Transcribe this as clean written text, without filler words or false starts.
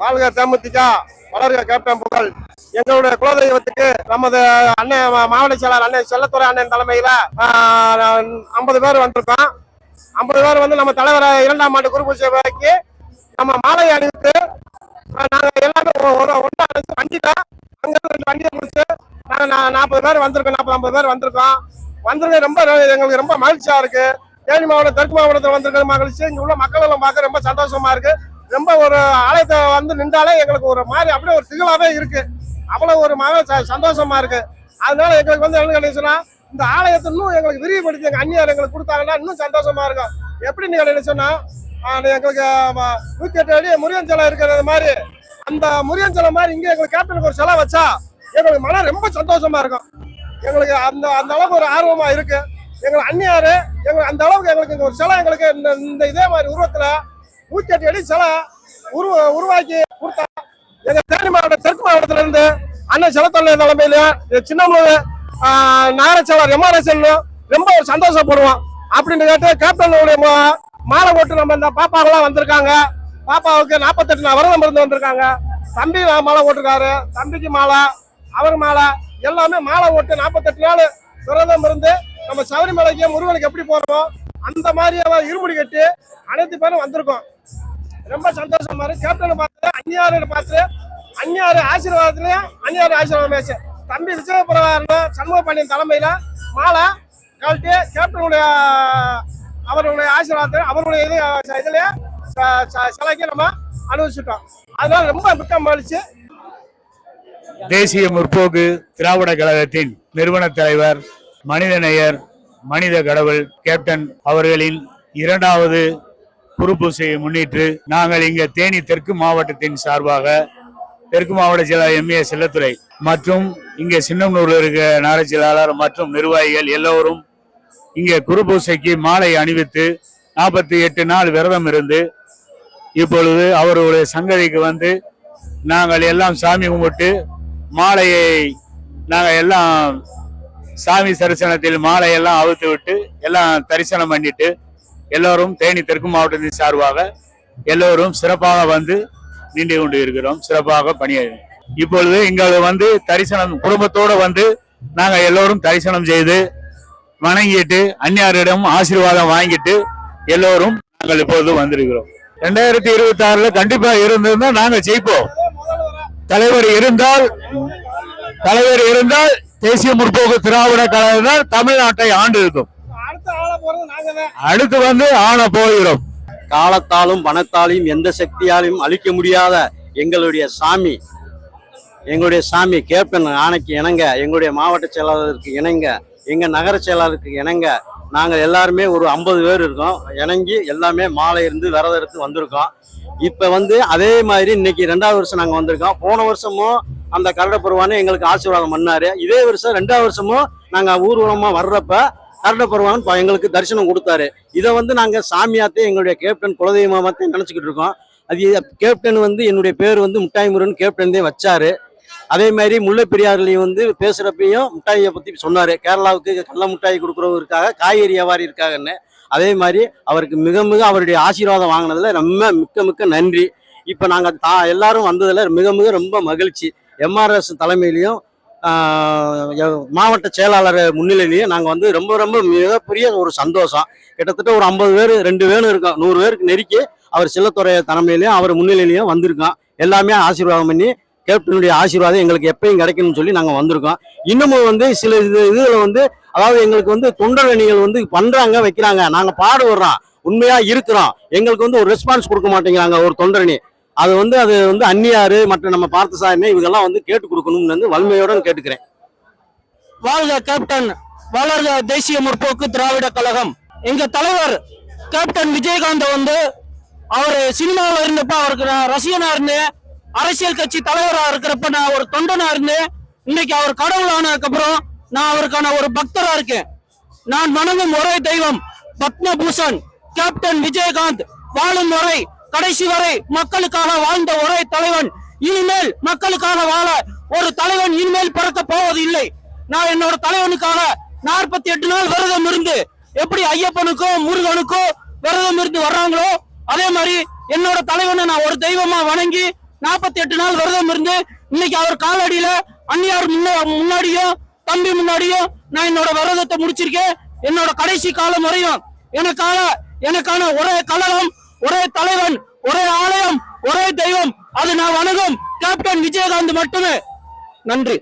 வாழ்க தேமுதிக, வளர்க கேப்டன் புகழ். எங்களுடைய குலதெய்வத்துக்கு நமது அண்ணன் மாவட்ட செயலாளர் அண்ணன் செல்லத்துறை அண்ணன் தலைமையில 50 பேர் வந்திருக்கோம். 50 பேர் வந்து நம்ம தலைவர் 2ஆம் ஆண்டு குருபூஜைக்கு நம்ம மாலை அணிவித்து நாங்க எல்லாமே ஒன்றா வண்டியில அங்கிருந்து வண்டியை முடிச்சு நாங்க 40 பேர் வந்திருக்கோம். 50 பேர் வந்திருக்கோம். ரொம்ப எங்களுக்கு ரொம்ப மகிழ்ச்சியா இருக்கு. தேனி மாவட்டம் தெற்கு மாவட்டத்தில் வந்திருக்கிற மகிழ்ச்சி. இங்க உள்ள மக்கள் எல்லாம் பார்க்க ரொம்ப சந்தோஷமா இருக்கு. ரொம்ப ஒரு ஆலயத்தை வந்து நின்றாலே எங்களுக்கு ஒரு மாதிரி அப்படியே ஒரு திகழாவே இருக்கு. அவ்வளவு ஒரு சந்தோஷமா இருக்கு. அதனால எங்களுக்கு வந்து என்ன சொன்னா, இந்த ஆலயத்தை இன்னும் எங்களுக்கு விரிவுபடுத்தி எங்க அந்நியார் எங்களுக்கு கொடுத்தாங்கன்னா இன்னும் சந்தோஷமா இருக்கும். எப்படி நீங்க என்ன சொன்னா, எங்களுக்கு 108 அடி முருகன் சிலை இருக்கிறது மாதிரி அந்த முருகன் சிலை மாதிரி இங்க எங்களுக்கு கேப்டனுக்கு ஒரு சிலை வச்சா எங்களுக்கு மனம் ரொம்ப சந்தோஷமா இருக்கும். எங்களுக்கு அந்த அளவுக்கு ஒரு ஆர்வமா இருக்கு. எங்களுக்கு அந்நியாரு எங்களுக்கு அந்த அளவுக்கு எங்களுக்கு ஒரு சிலை எங்களுக்கு இந்த இதே மாதிரி உருவத்துல 108 அடி சிலை உருவாக்கி கொடுத்தா எங்க தேனி மாவட்டம் தெற்கு மாவட்டத்துல இருந்து அண்ணன் செல்லத்தொல்லை தலைமையில சின்னமலூர் நகர செயலர் MRS ரொம்ப ஒரு சந்தோஷப்படுவோம். அப்படின்னு கேட்டு கேப்டனுடைய மாலை போட்டு நம்ம இந்த பாப்பாவெல்லாம் வந்திருக்காங்க. பாப்பாவுக்கு 48 விரதம் இருந்து வந்திருக்காங்க. தம்பி மாலை போட்டிருக்காரு. தம்பிக்கு மாலை, அவர் மாலை, எல்லாமே மாலை போட்டு 48 நாள் விரதம் இருந்து நம்ம சபரிமலைக்கு முருகனுக்கு எப்படி போறோம் அந்த மாதிரி இருமுடி கட்டி அனைத்து பேரும் வந்திருக்கோம். ரொம்ப சந்தோஷமா இருக்கு. கேப்டனை பார்த்து அந்நியாரை பார்த்து அந்நியார் ஆசீர்வாதத்திலையும் அந்நியார் ஆசீர்வாதம் தம்பி விஜயபுரம் சண்முக பாண்டியன் தலைமையில மாலை கழட்டி கேப்டனுடைய அவருடைய ஆசீர்வாதத்தை அவருடைய இதுலயே சிலைக்கு நம்ம அனுபவிச்சுட்டோம். அதனால ரொம்ப மிக்க மகிழ்ச்சி. தேசிய முற்போக்கு திராவிட கழகத்தின் நிறுவன தலைவர், மனிதநேயர், மனித கடவுள் கேப்டன் அவர்களின் 2வது குருபூசையை முன்னிட்டு நாங்கள் இங்க தேனி தெற்கு மாவட்டத்தின் சார்பாக தெற்கு மாவட்ட செயலாளர் MA செல்லத்துறை மற்றும் இங்கே சின்னமனூர்ல இருக்க நகர செயலாளர் மற்றும் நிர்வாகிகள் எல்லோரும் இங்கே குருபூசைக்கு மாலை அணிவித்து 48 நாள் விரதம் இருந்து இப்பொழுது அவருடைய சங்கதிக்கு வந்து நாங்கள் எல்லாம் சாமி கும்பிட்டு மாலையை நாங்கள் எல்லாம் சாமி தரிசனத்தில் மாலையெல்லாம் அவுத்து விட்டு எல்லாம் தரிசனம் பண்ணிட்டு எல்லோரும் தேனி தெற்கு மாவட்டத்தின் சார்பாக எல்லோரும் சிறப்பாக வந்து நீண்டு கொண்டு இருக்கிறோம். சிறப்பாக பணியாற்றும். இப்பொழுது இங்க வந்து தரிசனம் குடும்பத்தோடு வந்து நாங்கள் எல்லோரும் தரிசனம் செய்து வணங்கிட்டு அந்நியாரிடம் ஆசீர்வாதம் வாங்கிட்டு எல்லோரும் நாங்கள் இப்பொழுது வந்திருக்கிறோம். 2026 கண்டிப்பா இருந்திருந்தா நாங்கள் ஜெயிப்போம். தலைவர் இருந்தால் தேசிய முற்போக்கு திராவிட கழகம் தமிழ்நாட்டை ஆண்டு இருக்கும். அடுத்து வந்து ஆள போகிறோம். காலத்தாலும் பணத்தாலும் எந்த சக்தியாலும் அழிக்க முடியாத எங்களுடைய சாமி கேப்டன் ஆணைக்கு இணங்க, எங்களுடைய மாவட்ட செயலாளருக்கு இணங்க, எங்க நகர செயலாளருக்கு இணங்க நாங்கள் எல்லாருமே ஒரு 50 பேர் இருக்கோம். இணங்கி எல்லாமே மாலை இருந்து விரதம் எடுத்து வந்திருக்கோம். இப்ப வந்து அதே மாதிரி இன்னைக்கு 2வது வருஷம் நாங்க வந்திருக்கோம். போன வருஷமும் அந்த கரடப்பருவான்னு எங்களுக்கு ஆசீர்வாதம் பண்ணாரு. இதே வருஷம் 2வது வருஷமும் நாங்க ஊர்வலமா வர்றப்ப கரடப்பருவான் எங்களுக்கு தரிசனம் கொடுத்தாரு. இதை வந்து நாங்க சாமியாத்தே எங்களுடைய கேப்டன் குலதெய்வமாத்தே நினைச்சுக்கிட்டு இருக்கோம். அது கேப்டன் வந்து என்னுடைய பேர் வந்து முட்டாய் முருகன் கேப்டன் தான் வச்சாரு. அதே மாதிரி முல்லை பெரியாறுலையும் வந்து பேசுறப்பையும் முட்டாயை பத்தி சொன்னாரு. கேரளாவுக்கு கள்ள முட்டாய் கொடுக்குறவருக்காக, காய்கறி வியாபாரி இருக்காங்கன்னு. அதே மாதிரி அவருக்கு மிக மிக அவருடைய ஆசீர்வாதம் வாங்கினதுல ரொம்ப மிக்க நன்றி. இப்ப நாங்க எல்லாரும் வந்ததுல மிக மிக ரொம்ப மகிழ்ச்சி. MRS தலைமையிலையும் மாவட்ட செயலாளர் முன்னிலையிலையும் நாங்க வந்து ரொம்ப ரொம்ப மிகப்பெரிய ஒரு சந்தோஷம். கிட்டத்தட்ட ஒரு 50 பேர் 2 வேணும் இருக்கோம். 100 பேருக்கு நெருக்கி அவர் செல்லத்துறை தலைமையிலையும் அவர் முன்னிலையிலையும் வந்திருக்கோம். எல்லாமே ஆசீர்வாதம் பண்ணி கேப்டனுடைய ஆசீர்வாதம் எங்களுக்கு எப்பயும் கிடைக்கணும்னு சொல்லி நாங்க வந்திருக்கோம். இன்னமும் வந்து சில இதுல வந்து அதாவது எங்களுக்கு வந்து தொண்டர் அணிகள் வந்து பண்றாங்க, வைக்கிறாங்க. நாங்க பாடுபடுறோம், உண்மையா இருக்கிறோம். எங்களுக்கு வந்து ஒரு ரெஸ்பான்ஸ் கொடுக்க மாட்டேங்கிறாங்க ஒரு தொண்டரணி. அது வந்து அந்நியாரு மற்ற நம்ம பார்த்தசாமி இவங்கெல்லாம் வந்து கேட்டு கொடுக்கணும்னு வந்து வலிமையோட கேட்டுக்கிறேன். வாழ்க கேப்டன், வளர்க தேசிய முற்போக்கு திராவிட கழகம். எங்க தலைவர் கேப்டன் விஜயகாந்த் வந்து அவர் சினிமாவில் இருந்தப்ப அவருக்கு நான் ரசிகனா இருந்தேன். அரசியல் கட்சி தலைவரா இருக்கிறப்ப நான் ஒரு தொண்டனா இருந்தேன். இன்னைக்கு அவர் கடவுள் ஆனதுக்கு அப்புறம் நான் அவருக்கான ஒரு பக்தரா இருக்கேன். நான் வணங்கும் ஒரே தெய்வம் பத்மபூஷன் கேப்டன் விஜயகாந்த். வாழும் வரை கடைசி வரை மக்களுக்காக வாழ்ந்த ஒரே தலைவன். இனிமேல் மக்களுக்காக வாழ ஒரு தலைவன் இனிமேல் பிறக்க போவது இல்லை. நான் என்னோட தலைவனுக்காக 48 நாள் விரதம் இருந்து எப்படி ஐயப்பனுக்கும் முருகனுக்கும் விரதம் இருந்து வர்றாங்களோ அதே மாதிரி என்னோட தலைவனை நான் ஒரு தெய்வமா வணங்கி 48 நாள் விரதம் இருந்து இன்னைக்கு அவர் காலடியில அந்நியார் முன்னாடியும் தம்பி முன்னாடியும் நான் என்னோட விரதத்தை முடிச்சிருக்கேன். என்னோட கடைசி காலம் வரையும் எனக்கான ஒரே கழகம், ஒரே தலைவன், ஒரே ஆலயம், ஒரே தெய்வம், அது நான் வணங்கும் கேப்டன் விஜயகாந்த் மட்டுமே. நன்றி.